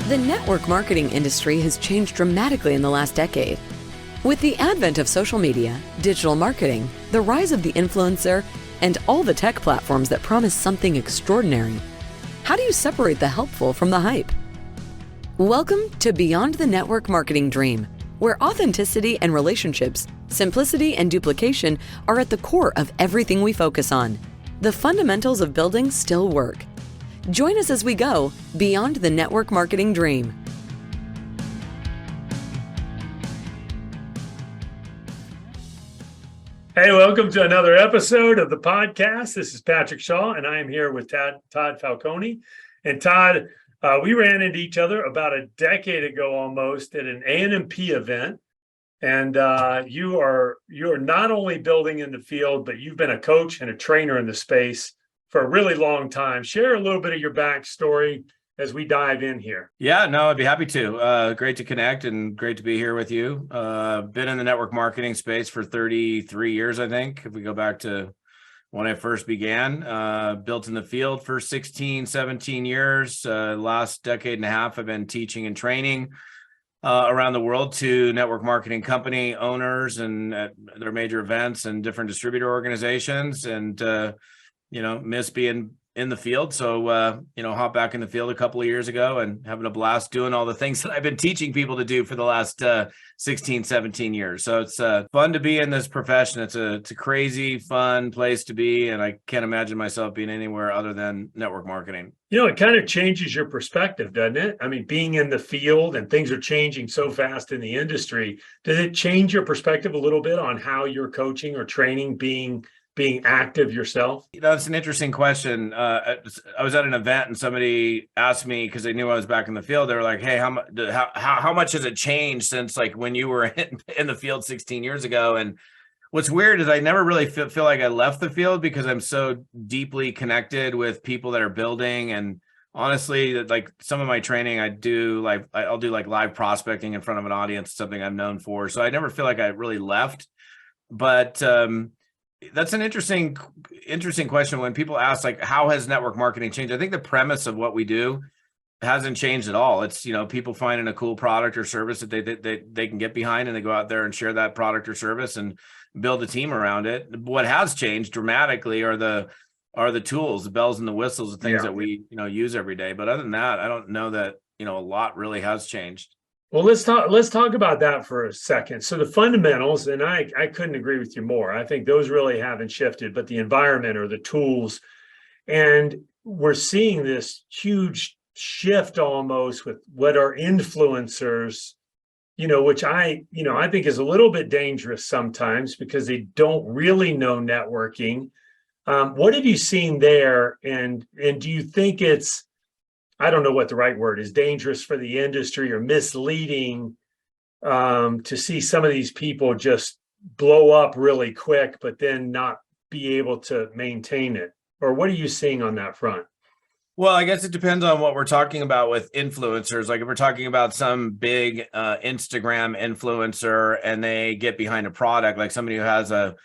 The network marketing industry has changed dramatically in the last decade. With the advent of social media, digital marketing, the rise of the influencer, and all the tech platforms that promise something extraordinary, how do you separate the helpful from the hype? Welcome to Beyond the Network Marketing Dream, where authenticity and relationships, simplicity and duplication are at the core of everything we focus on. The fundamentals of building still work. Join us as we go beyond the network marketing dream. Hey, welcome to another episode of the podcast. This is Patrick Shaw, and I am here with Todd Falcone. And Todd, we ran into each other about a decade ago almost at an A&MP event. And you are not only building in the field, but you've been a coach and a trainer in the space for a really long time. Share a little bit of your backstory as we dive in here. Yeah, no, I'd be happy to. Great to connect and great to be here with you. Been in the network marketing space for 33 years, I think, if we go back to when I first began. Built in the field for 16, 17 years. Last decade and a half, I've been teaching and training around the world to network marketing company owners and at their major events and different distributor organizations. And miss being in the field. So, hop back in the field a couple of years ago and having a blast doing all the things that I've been teaching people to do for the last 16, 17 years. So it's fun to be in this profession. It's a crazy, fun place to be. And I can't imagine myself being anywhere other than network marketing. It kind of changes your perspective, doesn't it? I mean, being in the field and things are changing so fast in the industry, does it change your perspective a little bit on how you're coaching or training, being active yourself? That's an interesting question. I was at an event and somebody asked me, because they knew I was back in the field, they were like, hey, how much has it changed since like when you were in the field 16 years ago? And what's weird is I never really feel like I left the field because I'm so deeply connected with people that are building. And honestly, like some of my training, I'll do like live prospecting in front of an audience, something I'm known for. So I never feel like I really left. But that's an interesting question when people ask, like, how has network marketing changed? I think the premise of what we do hasn't changed at all. It's, people finding a cool product or service that they can get behind, and they go out there and share that product or service and build a team around it. What has changed dramatically are the tools, the bells and the whistles, the things that we, use every day. But other than that, I don't know that, a lot really has changed. Well, let's talk about that for a second. So the fundamentals, and I couldn't agree with you more. I think those really haven't shifted, but the environment or the tools, and we're seeing this huge shift almost with what are influencers, which I think is a little bit dangerous sometimes because they don't really know networking. What have you seen there? And do you think it's, I don't know what the right word is, dangerous for the industry or misleading to see some of these people just blow up really quick, but then not be able to maintain it? Or what are you seeing on that front? Well, I guess it depends on what we're talking about with influencers. Like if we're talking about some big Instagram influencer and they get behind a product, like somebody who has a,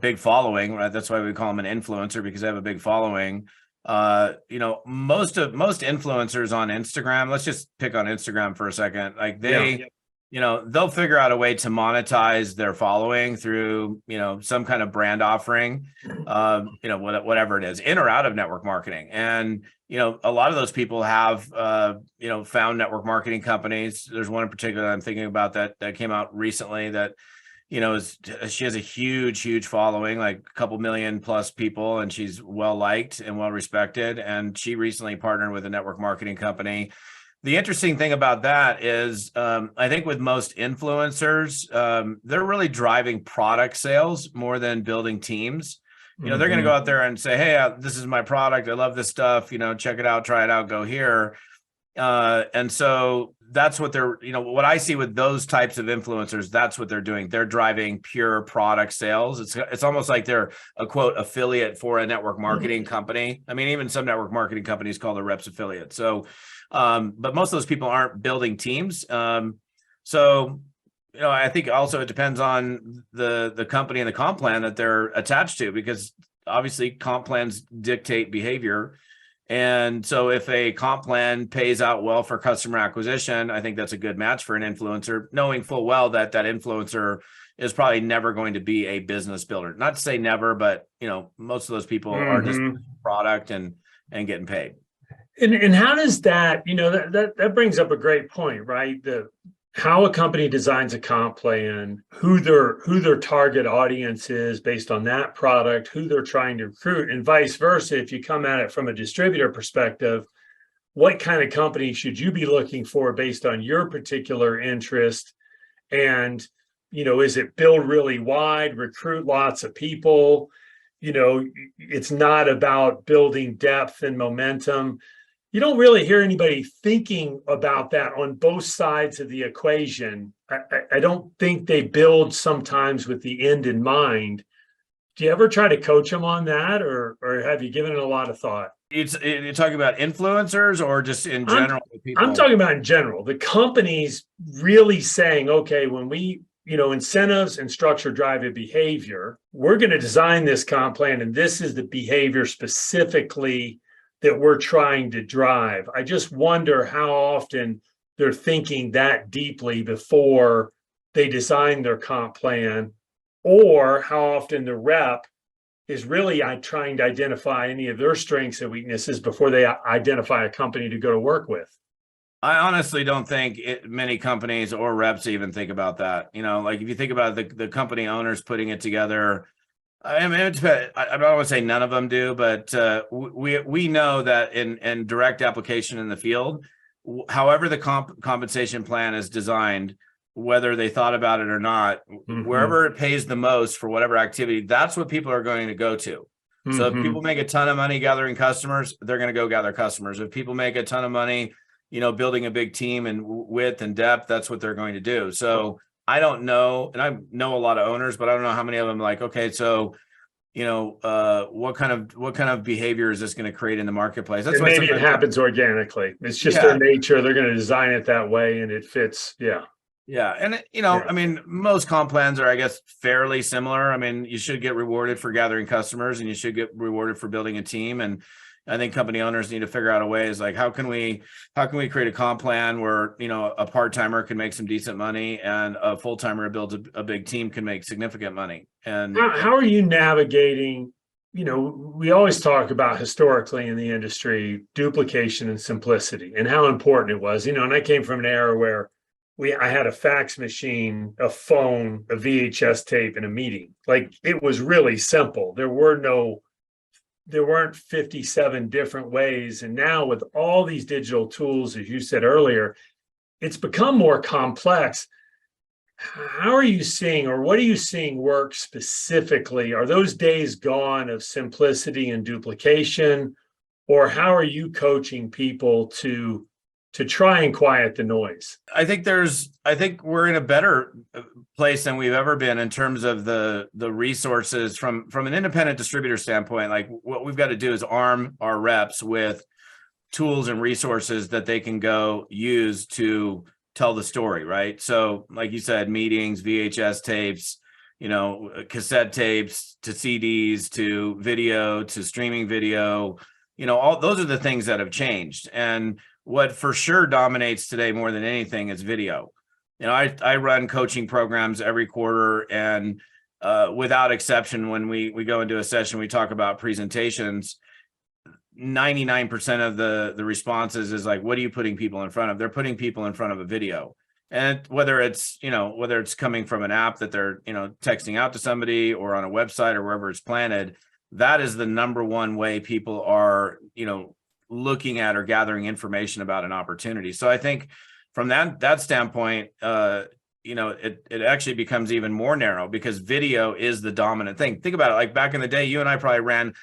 big following, right? That's why we call them an influencer, because they have a big following. Most influencers on Instagram, let's just pick on Instagram for a second. Like they'll figure out a way to monetize their following through, some kind of brand offering, whatever it is, in or out of network marketing. And, a lot of those people have, found network marketing companies. There's one in particular I'm thinking about that came out recently that, she has a huge following, like a couple million plus people, and she's well liked and well respected. And she recently partnered with a network marketing company. The interesting thing about that is, I think with most influencers, they're really driving product sales more than building teams. They're going to go out there and say, hey, this is my product. I love this stuff. Check it out, try it out, go here. And so that's what they're, what I see with those types of influencers, that's what they're doing. They're driving pure product sales. It's almost like they're a quote affiliate for a network marketing company. I mean, even some network marketing companies call their reps affiliates. So, but most of those people aren't building teams. So, I think also it depends on the company and the comp plan that they're attached to, because obviously comp plans dictate behavior. And so if a comp plan pays out well for customer acquisition, I think that's a good match for an influencer, knowing full well that that influencer is probably never going to be a business builder. Not to say never, but most of those people are just product and getting paid. And how does that, that brings up a great point, right? How a company designs a comp plan, who their target audience is based on that product, who they're trying to recruit, and vice versa. If you come at it from a distributor perspective, what kind of company should you be looking for based on your particular interest? And, is it build really wide, recruit lots of people? It's not about building depth and momentum. You don't really hear anybody thinking about that on both sides of the equation. I don't think they build sometimes with the end in mind. Do you ever try to coach them on that, or have you given it a lot of thought? You're talking about influencers or just in general? I'm talking about in general. The company's really saying, okay, when we, incentives and structure drive a behavior, we're going to design this comp plan, and this is the behavior specifically that we're trying to drive. I just wonder how often they're thinking that deeply before they design their comp plan, or how often the rep is really trying to identify any of their strengths and weaknesses before they identify a company to go to work with. I honestly don't think many companies or reps even think about that. Like if you think about the company owners putting it together, I mean, I don't want to say none of them do, but we know that in direct application in the field, however the compensation plan is designed, whether they thought about it or not, wherever it pays the most for whatever activity, that's what people are going to go to. So if people make a ton of money gathering customers, they're going to go gather customers. If people make a ton of money, building a big team and width and depth, that's what they're going to do. So I don't know, and I know a lot of owners, but I don't know how many of them like, okay, so what kind of behavior is this going to create in the marketplace? That's maybe it happens organically. It's just their nature. They're going to design it that way, and it fits. Yeah. And I mean, most comp plans are, I guess, fairly similar. I mean, you should get rewarded for gathering customers, and you should get rewarded for building a team. And I think company owners need to figure out a way is like, how can we create a comp plan where, a part-timer can make some decent money and a full-timer who builds a big team can make significant money. And how are you navigating, we always talk about historically in the industry, duplication and simplicity and how important it was, and I came from an era where I had a fax machine, a phone, a VHS tape, and a meeting. Like, it was really simple. There weren't 57 different ways. And now with all these digital tools, as you said earlier, it's become more complex. How are you seeing, or what are you seeing work specifically? Are those days gone of simplicity and duplication? Or how are you coaching people to try and quiet the noise? I think we're in a better place than we've ever been in terms of the resources from an independent distributor standpoint. Like, what we've got to do is arm our reps with tools and resources that they can go use to tell the story, right? So like you said, meetings, VHS tapes, cassette tapes to CDs to video to streaming video, all those are the things that have changed. And what for sure dominates today more than anything is video. I run coaching programs every quarter, and without exception, when we go into a session, we talk about presentations. 99% of the responses is like, what are you putting people in front of? They're putting people in front of a video. And whether it's coming from an app that they're, texting out to somebody, or on a website, or wherever it's planted, that is the number one way people are, looking at or gathering information about an opportunity. So I think from that standpoint, it actually becomes even more narrow because video is the dominant thing. Think about it. Like, back in the day, you and I probably ran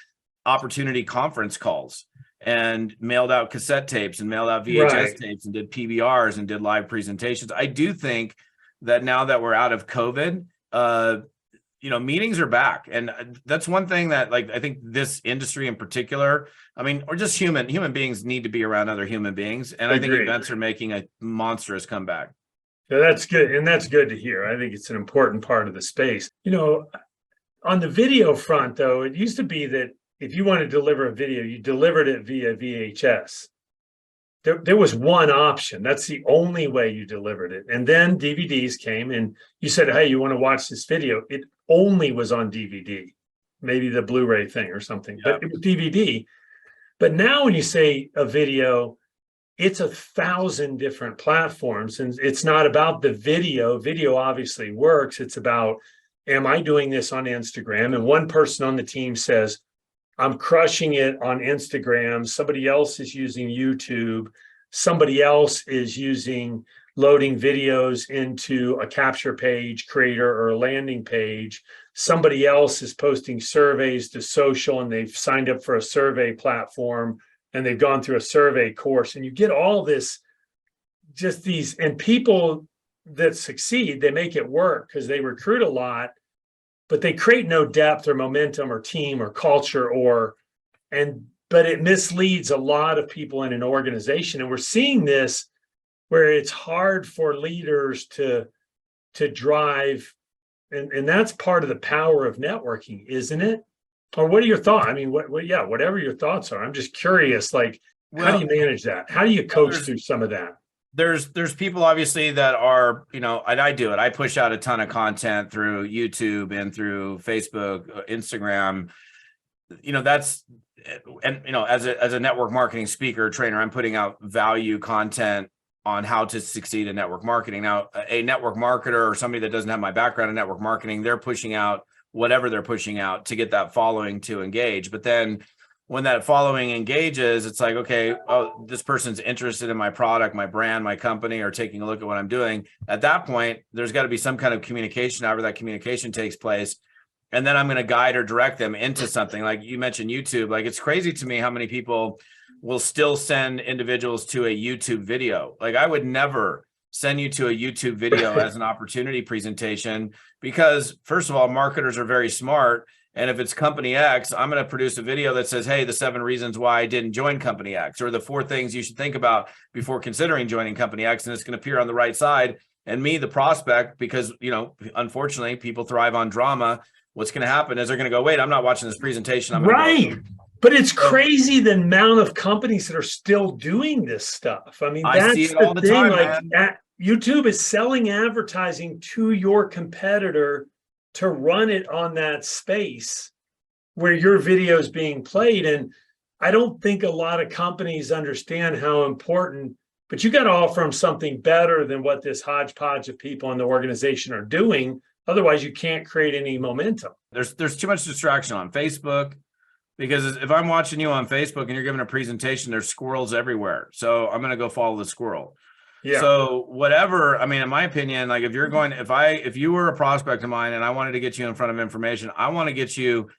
opportunity conference calls and mailed out cassette tapes and mailed out VHS tapes and did PBRs and did live presentations. I do think that now that we're out of COVID, meetings are back. And that's one thing that, like, I think this industry in particular, or just human beings need to be around other human beings. And I think events are making a monstrous comeback. Yeah, that's good. And that's good to hear. I think it's an important part of the space. On the video front, though, it used to be that if you want to deliver a video, you delivered it via VHS. There was one option. That's the only way you delivered it. And then DVDs came and you said, hey, you want to watch this video? It only was on DVD, maybe the Blu-ray thing or something, but it was DVD. But now when you say a video, it's 1,000 different platforms, and it's not about the video. Video obviously works. It's about, am I doing this on Instagram? And one person on the team says, I'm crushing it on Instagram. Somebody else is using YouTube. Somebody else is loading videos into a capture page creator or a landing page. Somebody else is posting surveys to social, and they've signed up for a survey platform and they've gone through a survey course. And you get all this, just these, and people that succeed, they make it work because they recruit a lot, but they create no depth or momentum or team or culture but it misleads a lot of people in an organization. And we're seeing this where it's hard for leaders to drive. And that's part of the power of networking, isn't it? Or what are your thoughts? I mean, whatever your thoughts are. I'm just curious, like, how do you manage that? How do you coach through some of that? There's people obviously that are, and I do it. I push out a ton of content through YouTube and through Facebook, Instagram. As a network marketing speaker, trainer, I'm putting out value content on how to succeed in network marketing. Now, a network marketer or somebody that doesn't have my background in network marketing, they're pushing out whatever they're pushing out to get that following to engage. But then when that following engages, it's like, okay, oh, this person's interested in my product, my brand, my company, or taking a look at what I'm doing. At that point, there's got to be some kind of communication, however that communication takes place. And then I'm going to guide or direct them into something. Like you mentioned YouTube. Like, it's crazy to me how many people will still send individuals to a YouTube video. Like, I would never send you to a YouTube video as an opportunity presentation, because first of all, marketers are very smart. And if it's company X, I'm going to produce a video that says, hey, the 7 reasons why I didn't join company X, or the 4 things you should think about before considering joining company X. And it's going to appear on the right side. And me, the prospect, because, unfortunately, people thrive on drama. What's going to happen is they're going to go, wait, I'm not watching this presentation. I'm right. But it's crazy the amount of companies that are still doing this stuff. I mean, that's see it all the thing. time, Like, YouTube is selling advertising to your competitor to run it on that space where your video is being played. And I don't think a lot of companies understand how important, but you got to offer them something better than what this hodgepodge of people in the organization are doing. Otherwise, you can't create any momentum. There's too much distraction on Facebook, because if I'm watching you on Facebook and you're giving a presentation, there's squirrels everywhere. So I'm going to go follow the squirrel. Yeah. So whatever, I mean, in my opinion, like, if you were a prospect of mine and I wanted to get you in front of information, I want to get you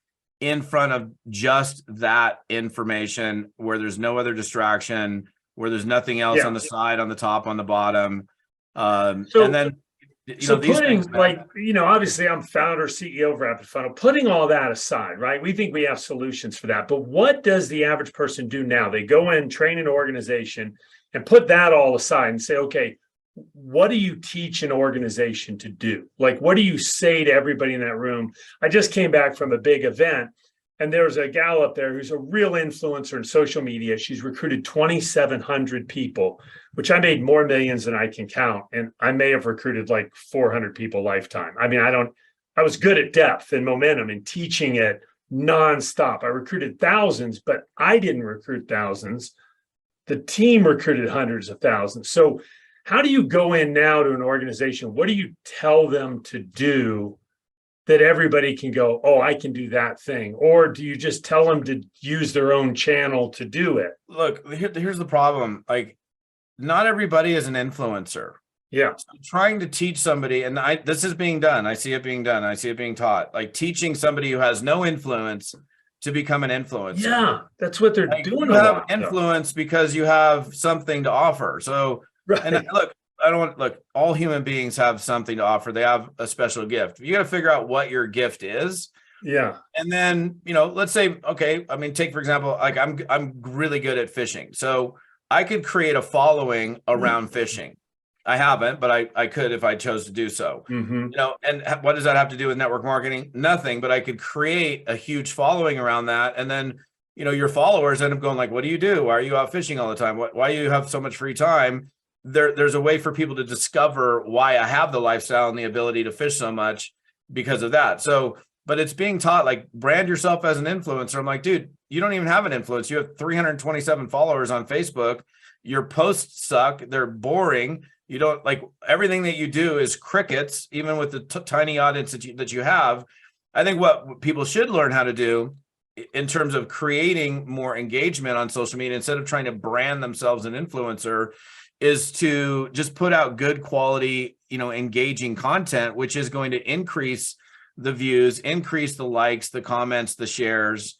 in front of just that information where there's no other distraction, where there's nothing else on the side, on the top, on the bottom. And then, putting, obviously I'm founder, CEO of RapidFunnel, putting all that aside, right? We think we have solutions for that. But what does the average person do now? They go in, train an organization, and put that all aside and say, okay, what do you teach an organization to do? Like, what do you say to everybody in that room? I just came back from a big event, and there's a gal up there who's a real influencer in social media. She's recruited 2,700 people, which I made more millions than I can count. And I may have recruited like 400 people lifetime. I mean, I was good at depth and momentum and teaching it nonstop. I recruited thousands, but I didn't recruit thousands. The team recruited hundreds of thousands. So how do you go in now to an organization? What do you tell them to do that everybody can go, oh, I can do that thing? Or do you just tell them to use their own channel to do it? Look, here's the problem. Like, not everybody is an influencer. Yeah. So trying to teach somebody, and this is being done. I see it being done. I see it being taught. Like, teaching somebody who has no influence to become an influencer. Yeah, that's what they're doing. You have influence because you have something to offer. So, and look, all human beings have something to offer. They have a special gift. You got to figure out what your gift is. Yeah. And then, let's say, okay, I mean, take, for example, like, I'm really good at fishing. So I could create a following around fishing. I haven't, but I could if I chose to do so. Mm-hmm. And what does that have to do with network marketing? Nothing, but I could create a huge following around that. And then, your followers end up going like, what do you do? Why are you out fishing all the time? Why do you have so much free time? There's a way for people to discover why I have the lifestyle and the ability to fish so much because of that. So, but it's being taught like brand yourself as an influencer. I'm like, dude, you don't even have an influence. You have 327 followers on Facebook. Your posts suck. They're boring. You don't like everything that you do is crickets, even with the tiny audience that you have. I think what people should learn how to do in terms of creating more engagement on social media, instead of trying to brand themselves an influencer, is to just put out good quality, engaging content, which is going to increase the views, increase the likes, the comments, the shares,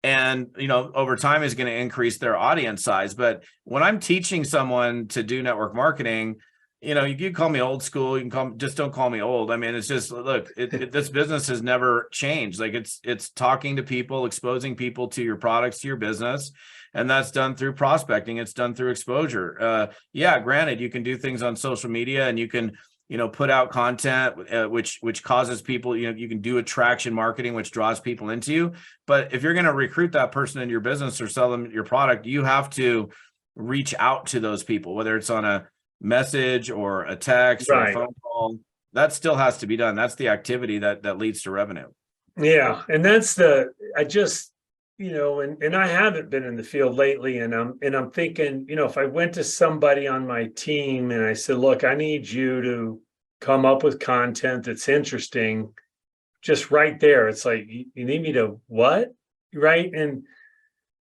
and over time is going to increase their audience size. But when I'm teaching someone to do network marketing, you can call me old school, you can just don't call me old. I mean, it's just, look, this business has never changed. Like it's talking to people, exposing people to your products, to your business, and that's done through prospecting. It's done through exposure. Yeah, granted, you can do things on social media and you can put out content, which causes people, you can do attraction marketing, which draws people into you. But if you're going to recruit that person into your business or sell them your product, you have to reach out to those people, whether it's on a message or a text or a phone call. That still has to be done. That's the activity that leads to revenue. Yeah. And that's and I haven't been in the field lately, and I'm thinking, if I went to somebody on my team and I said, look, I need you to come up with content that's interesting, just right there. It's like, you need me to what? Right. And,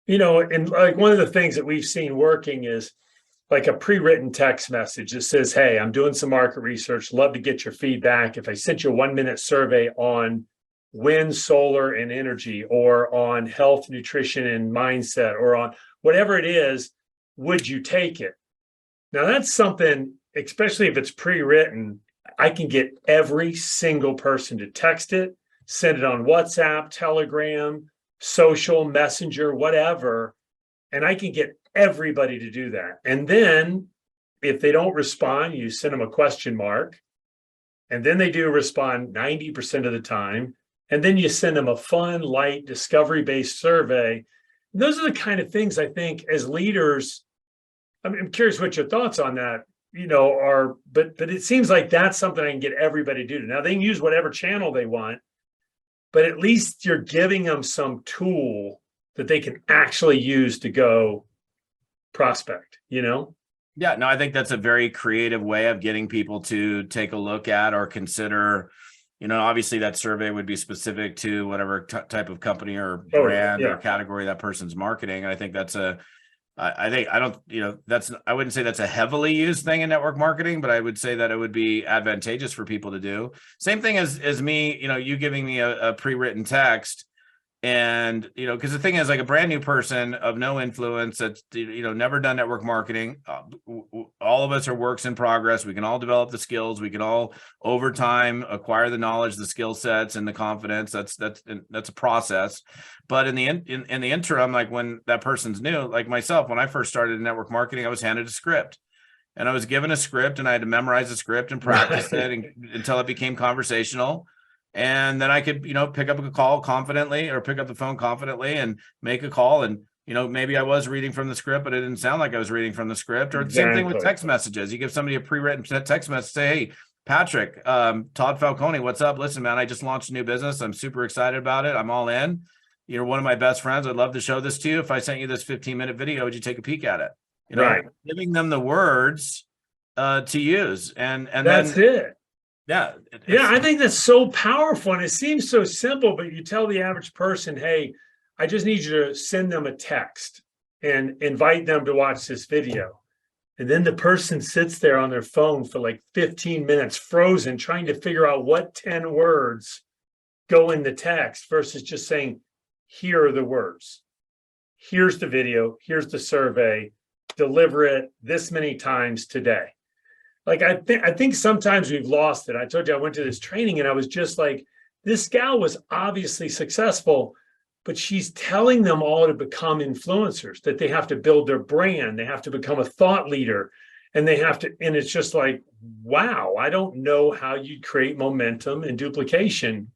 and like one of the things that we've seen working is like a pre-written text message that says, hey, I'm doing some market research. Love to get your feedback. If I sent you a 1-minute survey on wind, solar, and energy, or on health, nutrition, and mindset, or on whatever it is, would you take it? Now that's something, especially if it's pre-written, I can get every single person to text it, send it on WhatsApp, Telegram, social, Messenger, whatever, and I can get everybody to do that. And then if they don't respond, you send them a question mark, and then they do respond 90% of the time. And then you send them a fun, light, discovery-based survey. Those are the kind of things I think as leaders, I'm curious what your thoughts on that, are, but it seems like that's something I can get everybody to do. Now they can use whatever channel they want, but at least you're giving them some tool that they can actually use to go prospect, Yeah, no, I think that's a very creative way of getting people to take a look at or consider. Obviously that survey would be specific to whatever type of company or brand or category that person's marketing. And I think that's I wouldn't say that's a heavily used thing in network marketing, but I would say that it would be advantageous for people to do. Same thing as me, you giving me a pre-written text. And, because the thing is, like a brand new person of no influence that's, never done network marketing, all of us are works in progress. We can all develop the skills. We can all over time acquire the knowledge, the skill sets, and the confidence. That's a process. But in the interim, like when that person's new, like myself, when I first started in network marketing, I was handed a script. And I was given a script and I had to memorize the script and practice it until it became conversational. And then I could, pick up a call confidently or pick up the phone confidently and make a call. And, maybe I was reading from the script, but it didn't sound like I was reading from the script. Or the same thing with text messages. You give somebody a pre-written text message, say, hey, Patrick, Todd Falcone, what's up? Listen, man, I just launched a new business. I'm super excited about it. I'm all in. You're one of my best friends. I'd love to show this to you. If I sent you this 15-minute video, would you take a peek at it? Giving them the words to use. And that's then, it. Yeah. I think that's so powerful. And it seems so simple, but you tell the average person, hey, I just need you to send them a text and invite them to watch this video. And then the person sits there on their phone for like 15 minutes, frozen, trying to figure out what 10 words go in the text versus just saying, here are the words. Here's the video. Here's the survey. Deliver it this many times today. Like, I think sometimes we've lost it. I told you I went to this training and I was just like, this gal was obviously successful, but she's telling them all to become influencers, that they have to build their brand. They have to become a thought leader. and they have to, and it's just like, wow, I don't know how you create momentum and duplication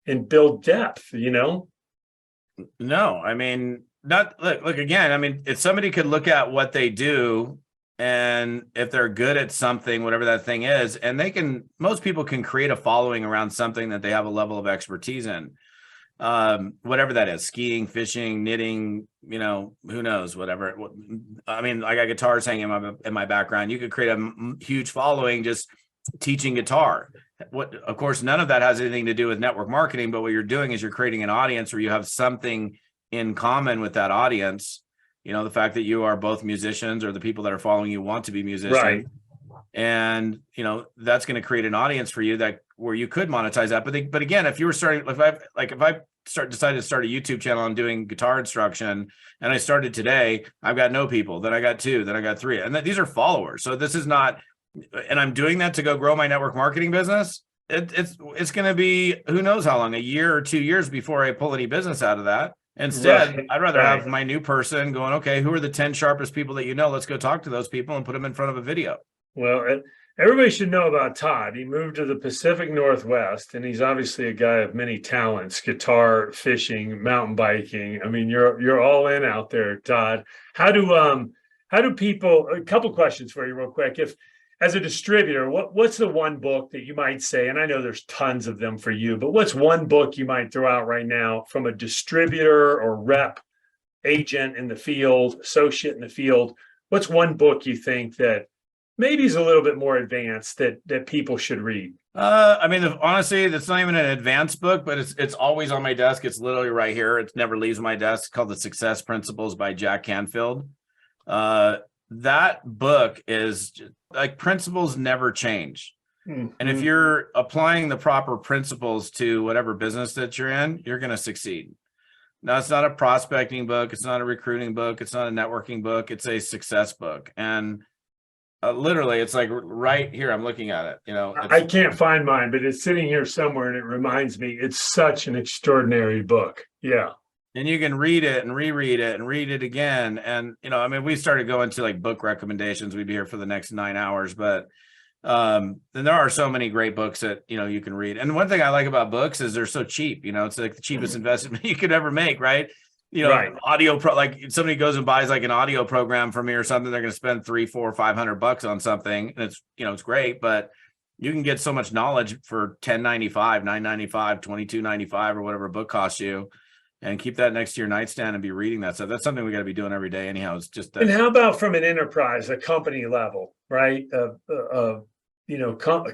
and build depth, No, I mean, not look again. I mean, if somebody could look at what they do, and if they're good at something, whatever that thing is, and most people can create a following around something that they have a level of expertise in, whatever that is, skiing, fishing, knitting, who knows, whatever. I mean, I got guitars hanging in my background. You could create a huge following just teaching guitar. Of course, none of that has anything to do with network marketing, but what you're doing is you're creating an audience where you have something in common with that audience. The fact that you are both musicians, or the people that are following you want to be musicians. Right. And, that's going to create an audience for you where you could monetize that. But again, if you were starting, if I decided to start a YouTube channel and doing guitar instruction, and I started today, I've got no people, then I got 2, then I got 3. And these are followers. So this is not, and I'm doing that to go grow my network marketing business. It's going to be, who knows how long, a year or 2 years before I pull any business out of that. Instead, Right. I'd rather have my new person going, okay, who are the 10 sharpest people that let's go talk to those people and put them in front of a video. Well, everybody should know about Todd. He moved to the Pacific Northwest, and he's obviously a guy of many talents: guitar, fishing, mountain biking. I mean, you're all in out there, Todd. How do people? A couple questions for you, real quick. If, as a distributor, what's the one book that you might say? And I know there's tons of them for you, but what's one book you might throw out right now from a distributor or rep, agent in the field, associate in the field? What's one book you think that maybe is a little bit more advanced that people should read? I mean, honestly, that's not even an advanced book, but it's always on my desk. It's literally right here. It never leaves my desk. It's called The Success Principles by Jack Canfield. That book is like, principles never change. Mm-hmm. And if you're applying the proper principles to whatever business that you're in, you're going to succeed. Now, it's not a prospecting book. It's not a recruiting book. It's not a networking book. It's a success book. And literally, it's like right here. I'm looking at it. I can't find mine, but it's sitting here somewhere, and it reminds me, it's such an extraordinary book. Yeah. And you can read it and reread it and read it again. And, I mean, we started going to like book recommendations. We'd be here for the next 9 hours, but then there are so many great books that, you can read. And one thing I like about books is they're so cheap. It's like the cheapest investment you could ever make, right? Right. Like somebody goes and buys like an audio program from me or something, they're going to spend $300, $400, $500 on something. And it's, it's great, but you can get so much knowledge for $10.95, $9.95, $22.95, or whatever a book costs you, and keep that next to your nightstand and be reading that stuff. That's something we got to be doing every day anyhow. It's just and how about from an enterprise, a company level, right?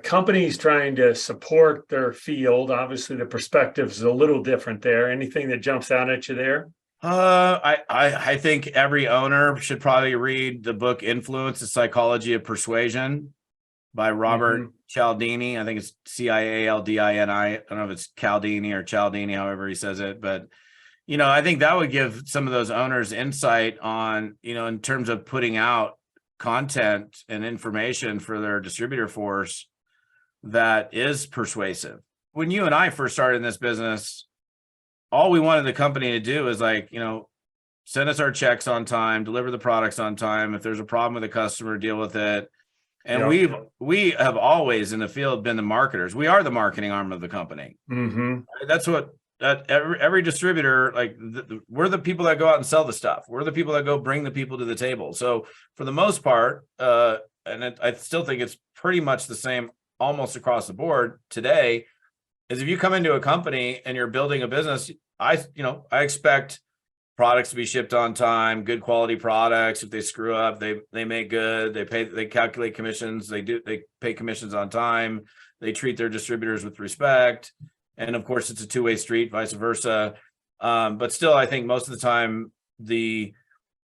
Companies trying to support their field. Obviously, the perspective is a little different there. Anything that jumps out at you there? I think every owner should probably read the book Influence: The Psychology of Persuasion by Robert Cialdini. I think it's Cialdini. I don't know if it's Cialdini or Cialdini, however he says it, but I think that would give some of those owners insight on, in terms of putting out content and information for their distributor force that is persuasive. When you and I first started in this business, all we wanted the company to do is send us our checks on time, deliver the products on time. If there's a problem with the customer, deal with it. And we have always in the field been the marketers. We are the marketing arm of the company. Mm-hmm. That's what every distributor, we're the people that go out and sell the stuff. We're the people that go bring the people to the table. So for the most part, I still think it's pretty much the same almost across the board today, is if you come into a company and you're building a business, I expect products to be shipped on time, good quality products. If they screw up, they make good, they calculate commissions, they pay commissions on time, they treat their distributors with respect. And of course, it's a two-way street, vice versa. But still, I think most of the time, the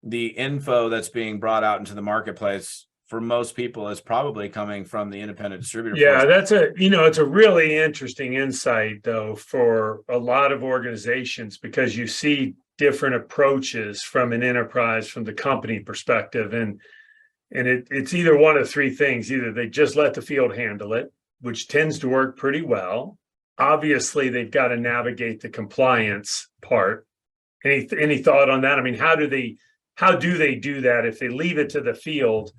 info that's being brought out into the marketplace for most people is probably coming from the independent distributor. Yeah, that's it's a really interesting insight, though, for a lot of organizations, because you see different approaches from an enterprise, from the company perspective. And it's either one of three things. Either they just let the field handle it, which tends to work pretty well. Obviously, they've got to navigate the compliance part. Any thought on that? I mean, how do they do that if they leave it to the field?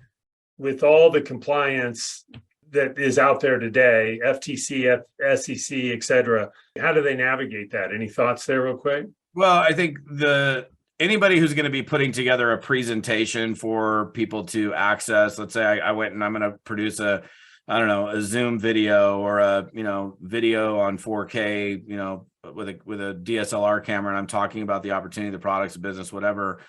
with all the compliance that is out there today, FTC, SEC, et cetera, how do they navigate that? Any thoughts there real quick? Well, I think anybody who's going to be putting together a presentation for people to access, let's say I went and I'm going to produce a Zoom video or a, video on 4K, with a DSLR camera, and I'm talking about the opportunity, the products, the business, whatever.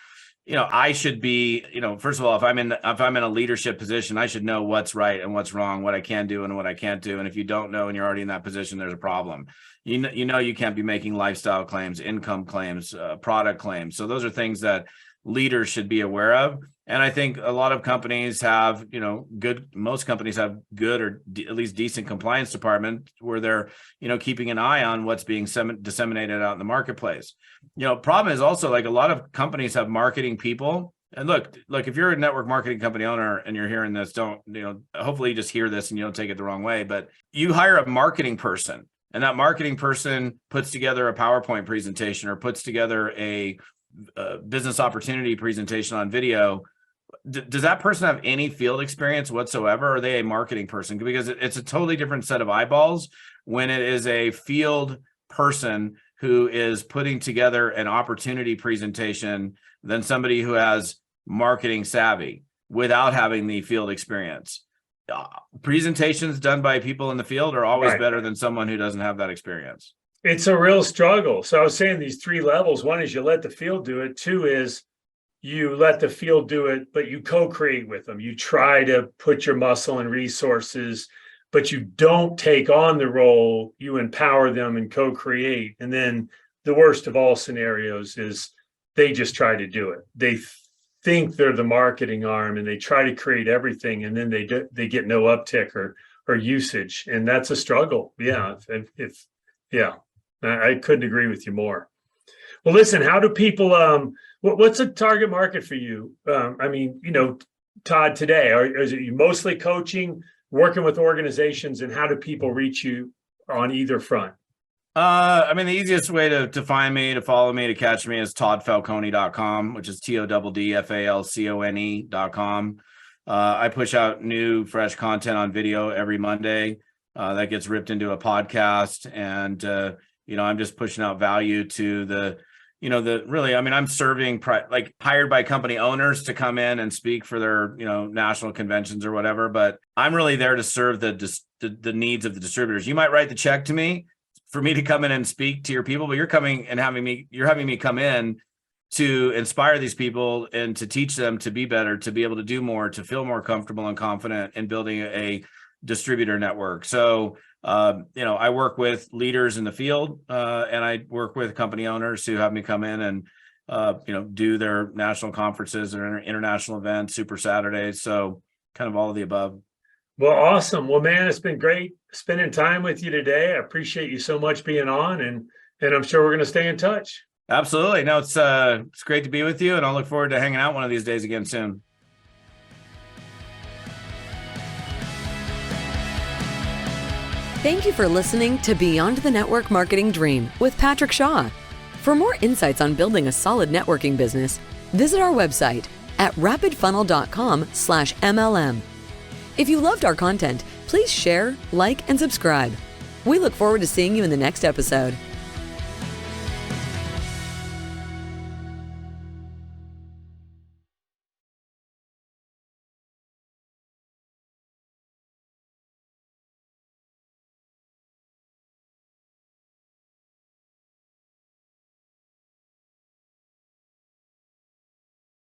I should be, first of all, if I'm in a leadership position, I should know what's right and what's wrong, what I can do and what I can't do. And if you don't know and you're already in that position, there's a problem. You can't be making lifestyle claims, income claims, product claims. So those are things that leaders should be aware of. And I think a lot of companies have, most companies have good or at least decent compliance department where they're, keeping an eye on what's being disseminated out in the marketplace. Problem is also, like, a lot of companies have marketing people. And look, if you're a network marketing company owner and you're hearing this, hopefully you just hear this and you don't take it the wrong way, but you hire a marketing person, and that marketing person puts together a PowerPoint presentation or puts together a business opportunity presentation on video. Does that person have any field experience whatsoever? Or are they a marketing person? Because it's a totally different set of eyeballs when it is a field person who is putting together an opportunity presentation than somebody who has marketing savvy without having the field experience. Presentations done by people in the field are always better than someone who doesn't have that experience. It's a real struggle. So I was saying these three levels. One is you let the field do it. Two is you let the field do it, but you co-create with them. You try to put your muscle and resources, but you don't take on the role. You empower them and co-create. And then the worst of all scenarios is they just try to do it. They think they're the marketing arm and they try to create everything, and then they get no uptick or usage, and that's a struggle. Yeah, I couldn't agree with you more. Well, listen, how do people? What's a target market for you? Todd, today, is it you mostly coaching, working with organizations, and how do people reach you on either front? The easiest way to find me, to follow me, to catch me is toddfalcone.com, which is TODDFALCONE.com. I push out new, fresh content on video every Monday that gets ripped into a podcast. And, I'm just pushing out value to I'm serving hired by company owners to come in and speak for their, national conventions or whatever. But I'm really there to serve the needs of the distributors. You might write the check to me for me to come in and speak to your people, but you're having me come in to inspire these people and to teach them to be better, to be able to do more, to feel more comfortable and confident in building a distributor network. So, I work with leaders in the field, and I work with company owners who have me come in and, do their national conferences or international events, Super Saturdays. So kind of all of the above. Well, awesome. Well, man, it's been great spending time with you today. I appreciate you so much being on, and I'm sure we're going to stay in touch. Absolutely. No, it's great to be with you, and I'll look forward to hanging out one of these days again soon. Thank you for listening to Beyond the Network Marketing Dream with Patrick Shaw. For more insights on building a solid networking business, visit our website at rapidfunnel.com/MLM. If you loved our content, please share, like, and subscribe. We look forward to seeing you in the next episode.